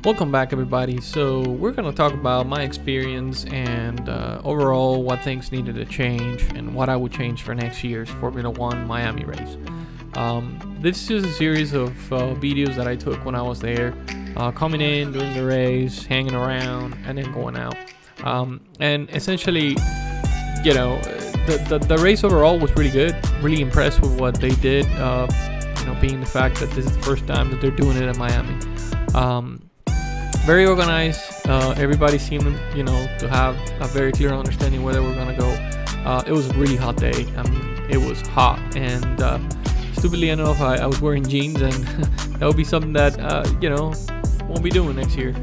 Welcome back, everybody. So we're going to talk about my experience and overall what things needed to change and what I would change for next year's Formula One Miami race. This is a series of videos that I took when I was there, coming in, doing the race, hanging around, and then going out. And essentially, you know, the race overall was really good. Really impressed with what they did. Being the fact that this is the first time that they're doing it in Miami. Very organized. Everybody seemed, to have a very clear understanding where they were gonna go. It was a really hot day. I mean, it was hot, and stupidly enough, I was wearing jeans, and that would be something that won't be doing next year.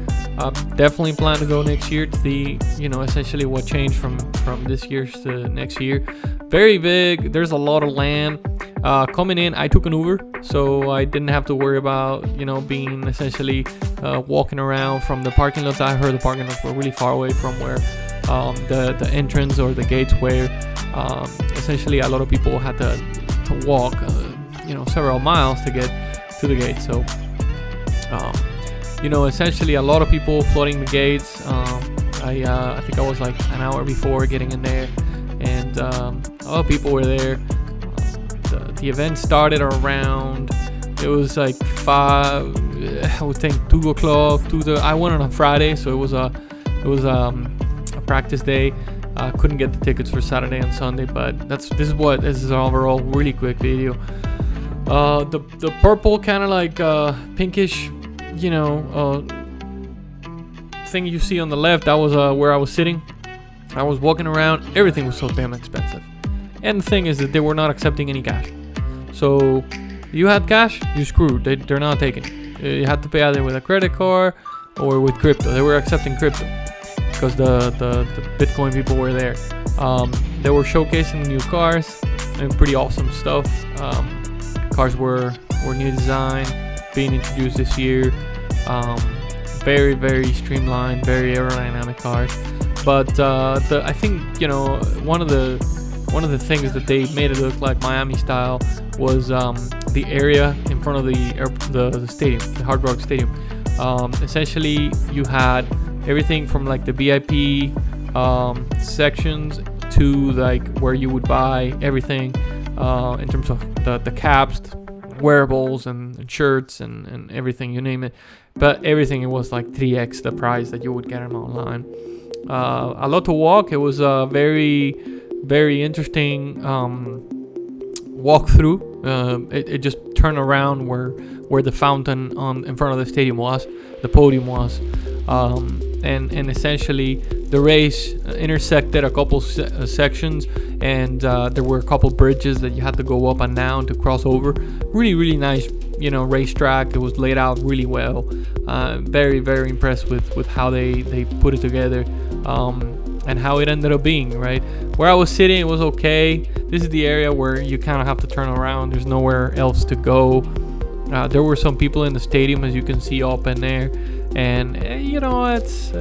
Definitely plan to go next year to see, essentially what changed from this year's to next year. Very big. There's a lot of land. Coming in, I took an Uber, so I didn't have to worry about, being essentially walking around from the parking lots. I heard the parking lots were really far away from where the entrance or the gates were. Essentially, a lot of people had to walk, several miles to get to the gate. So, essentially, a lot of people flooding the gates. I think I was like an hour before getting in there, and a lot of people were there. The event started around, it was like 2 o'clock. I went on a Friday, so it was a practice day. Couldn't get the tickets for Saturday and Sunday, but this is an overall really quick video. The purple kind of like pinkish, thing you see on the left, that was where I was sitting. I was walking around. Everything was so damn expensive, and the thing is that they were not accepting any cash. So you had cash, you screwed. They're not taking it. You had to pay either with a credit card or with crypto. They were accepting crypto because the Bitcoin people were there. They were showcasing new cars and pretty awesome stuff. Cars were new design, being introduced this year. Very, very streamlined, very aerodynamic cars. But I think one of the things that they made it look like Miami style was the area in front of the stadium, the Hard Rock Stadium. Essentially, you had everything from like the VIP sections to like where you would buy everything in terms of the caps, wearables, and shirts and everything, you name it. But everything, it was like 3x the price that you would get them online. A lot to walk. It was a very, very interesting walkthrough. It just turned around where the fountain in front of the stadium was, the podium was, and essentially the race intersected a couple sections, and there were a couple bridges that you had to go up and down to cross over. Really, really nice, racetrack. It was laid out really well. Very, very impressed with how they put it together. And how it ended up being, right? Where I was sitting, it was okay. This is the area where you kind of have to turn around. There's nowhere else to go. There were some people in the stadium, as you can see up in there. And, it's...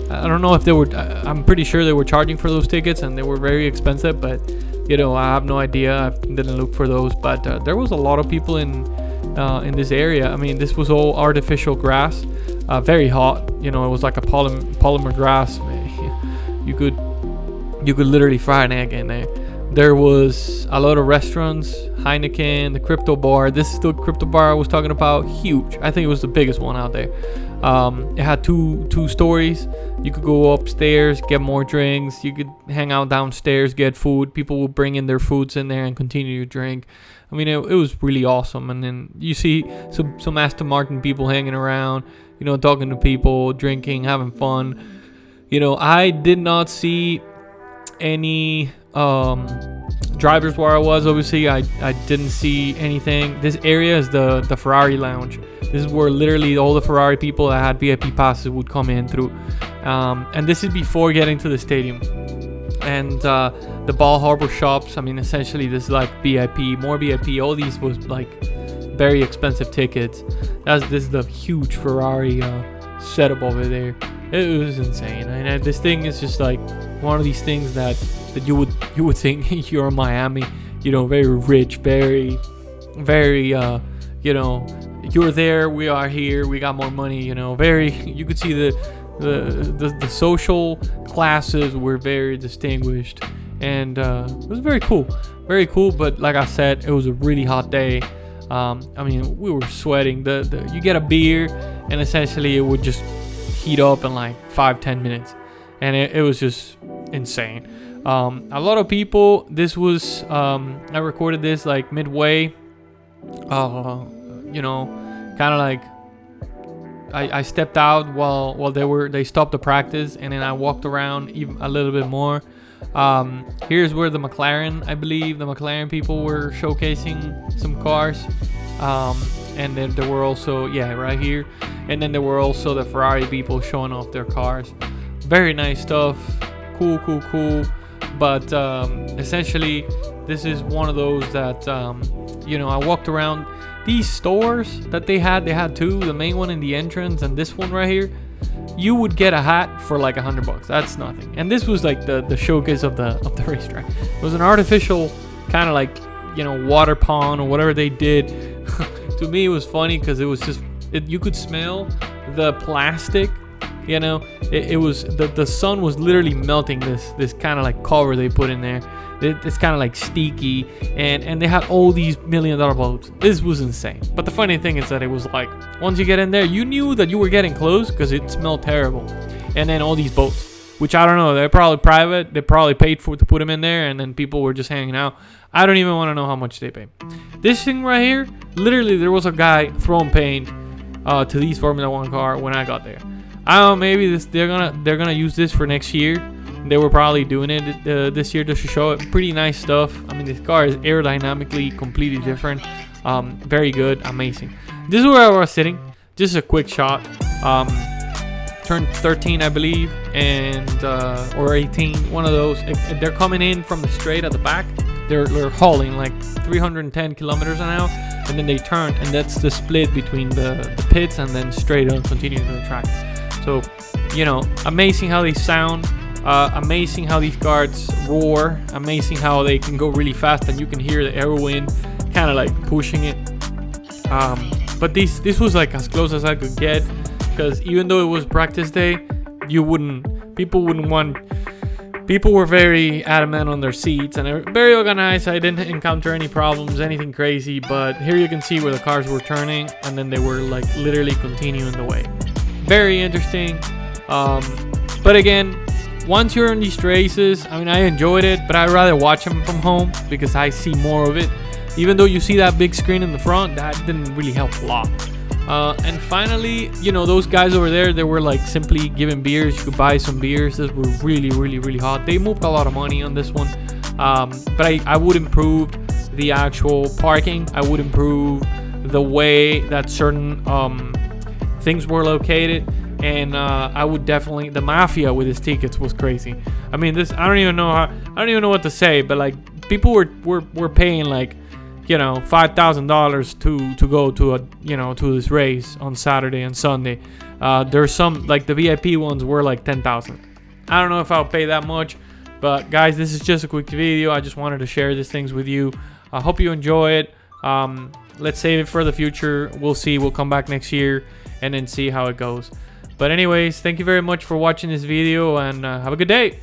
I don't know if they were... I'm pretty sure they were charging for those tickets, and they were very expensive. But, I have no idea. I didn't look for those. But there was a lot of people in this area. I mean, this was all artificial grass. Very hot. It was like a polymer grass. You could literally fry an egg in there. There was a lot of restaurants, Heineken, the crypto bar. This is the crypto bar I was talking about. Huge. I think it was the biggest one out there. It had two stories. You could go upstairs, get more drinks. You could hang out downstairs, get food. People would bring in their foods in there and continue to drink. I mean, it was really awesome. And then you see some Aston Martin people hanging around, talking to people, drinking, having fun. I did not see any drivers where I was. Obviously, I didn't see anything. This area is the Ferrari lounge. This is where literally all the Ferrari people that had VIP passes would come in through. And this is before getting to the stadium. And the Ball Harbor shops, I mean, essentially this is like VIP, more VIP. All these was like very expensive tickets. This is the huge Ferrari setup over there. It was insane. And this thing is just like one of these things that you would think you're in Miami, very rich, very you're there, we are here, we got more money, you know. Very, you could see the social classes were very distinguished, and it was very cool, very cool. But like I said, it was a really hot day. I mean, we were sweating. You get a beer, and essentially it would just heat up in like 5-10 minutes, and it was just insane. A lot of people. This was I recorded this like midway. You know, kind of like I stepped out while they stopped the practice, and then I walked around even a little bit more. Here's where the McLaren, I believe the McLaren people were showcasing some cars, and then there were also, yeah, right here, and then there were also the Ferrari people showing off their cars. Very nice stuff, cool. But essentially, this is one of those that you know, I walked around these stores that they had two, the main one in the entrance and this one right here. You would get a hat for like $100. That's nothing. And this was like the showcase of the racetrack. It was an artificial kind of like, you know, water pond or whatever they did. To me, it was funny because it was just, you could smell the plastic. You know, it was the sun was literally melting this kind of like cover they put in there. It's kind of like sticky, and they had all these $1 million boats. This was insane. But the funny thing is that it was like, once you get in there, you knew that you were getting close because it smelled terrible. And then all these boats, which I don't know, they're probably private. They probably paid to put them in there, and then people were just hanging out. I don't even want to know how much they paid. This thing right here, literally, there was a guy throwing paint to these Formula One car when I got there. I don't know, maybe they're gonna use this for next year. They were probably doing it this year just to show it. Pretty nice stuff. I mean, this car is aerodynamically completely different. Very good, amazing. This is where I was sitting. Just a quick shot. Turned 13, I believe, and or 18. One of those. If they're coming in from the straight at the back, they're hauling like 310 kilometers an hour, and then they turn, and that's the split between the pits and then straight on continuing to the track. So, you know, amazing how they sound. Amazing how these cars roar. Amazing how they can go really fast and you can hear the aero wind kind of like pushing it. But this was like as close as I could get, because even though it was practice day, people were very adamant on their seats, and they were very organized. I didn't encounter any problems, anything crazy. But here you can see where the cars were turning, and then they were like literally continuing the way. Very interesting. But again, once you're in these races, I mean, I enjoyed it, but I'd rather watch them from home because I see more of it. Even though you see that big screen in the front, that didn't really help a lot. And finally, you know, those guys over there, they were like simply giving beers. You could buy some beers. Those were really hot. They moved a lot of money on this one. But I would improve the actual parking. I would improve the way that certain things were located. And I would definitely, the mafia with his tickets was crazy. I mean, this, I don't even know what to say, but like people were paying like, you know, $5,000 to go to to this race on Saturday and Sunday. There's some, like the VIP ones were like 10,000. I don't know if I'll pay that much, but guys, this is just a quick video. I just wanted to share these things with you. I hope you enjoy it. Let's save it for the future. We'll see. We'll come back next year and then see how it goes. But anyways, thank you very much for watching this video, and have a good day.